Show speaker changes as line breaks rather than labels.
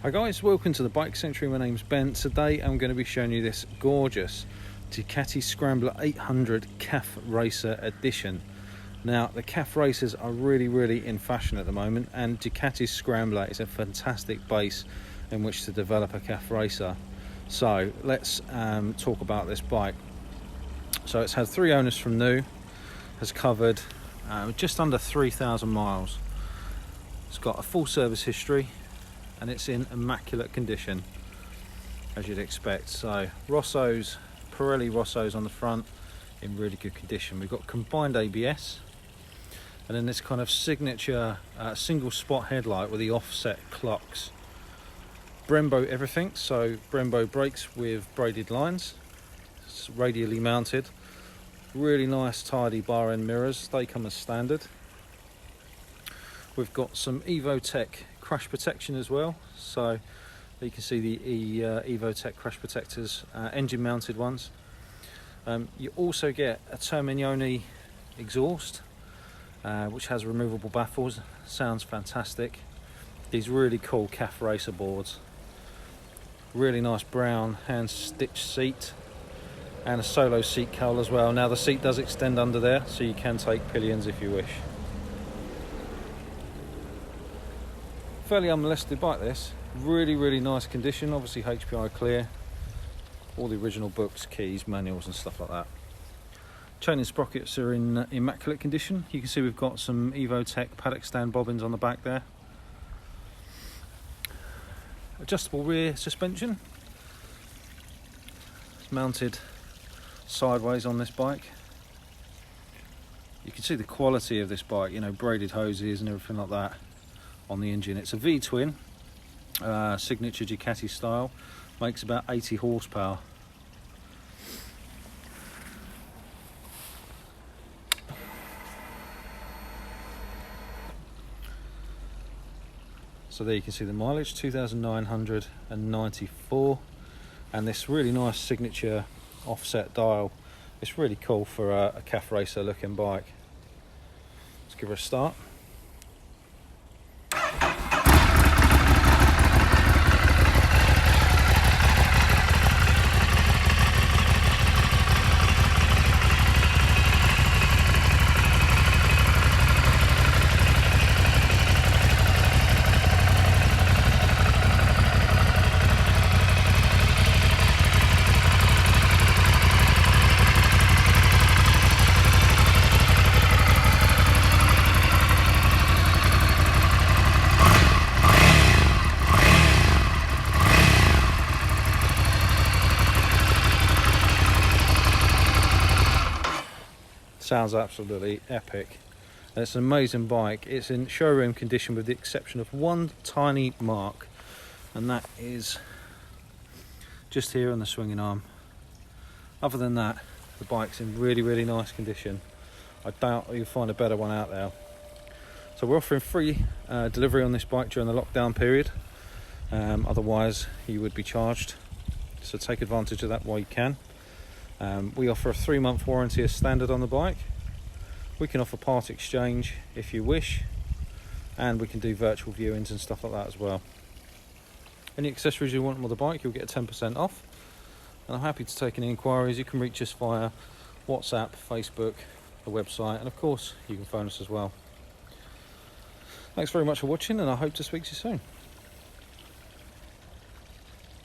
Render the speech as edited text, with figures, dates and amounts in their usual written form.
Hi guys, welcome to the Bike Century. My name's Ben. Today I'm going to be showing you this gorgeous Ducati Scrambler 800 Café Racer Edition. Now the Café Racers are really in fashion at the moment, and Ducati Scrambler is a fantastic base in which to develop a Café Racer. So let's talk about this bike. So it's had 3 owners from new, has covered just under 3,000 miles. It's got a full service history and it's in immaculate condition, as you'd expect. So Pirelli Rossos on the front in really good condition. We've got combined ABS, and then this kind of signature single spot headlight with the offset clocks. Brembo everything, so Brembo brakes with braided lines. It's radially mounted. Really nice tidy bar end mirrors, they come as standard. We've got some EvoTech crash protection as well, so you can see the EvoTech crash protectors, engine mounted ones. You also get a Termigoni exhaust, which has removable baffles. Sounds fantastic. These really cool Café Racer boards. Really nice brown hand stitched seat, and a solo seat cowl as well. Now the seat does extend under there, so you can take pillions if you wish. Fairly unmolested bike this, really nice condition, obviously HPI clear, all the original books, keys, manuals and stuff like that. Chain and sprockets are in immaculate condition. You can see we've got some EvoTech paddock stand bobbins on the back there. Adjustable rear suspension. It's mounted sideways on this bike. You can see the quality of this bike, you know, braided hoses and everything like that on the engine. It's a V-twin, signature Ducati style, makes about 80 horsepower. So there you can see the mileage, 2,994, and this really nice signature offset dial. It's really cool for a Café Racer looking bike. Let's give her a start. Sounds absolutely epic, and it's an amazing bike. It's in showroom condition with the exception of one tiny mark, and that is just here on the swinging arm. Other than that, the bike's in really nice condition. I doubt you'll find a better one out there. So we're offering free delivery on this bike during the lockdown period. Otherwise you would be charged, so take advantage of that while you can. We offer a 3-month warranty as standard on the bike. We can offer part exchange if you wish, and we can do virtual viewings and stuff like that as well. Any accessories you want on the bike, you'll get 10% off, and I'm happy to take any inquiries. You can reach us via WhatsApp, Facebook, the website, and of course you can phone us as well. Thanks very much for watching, and I hope to speak to you soon.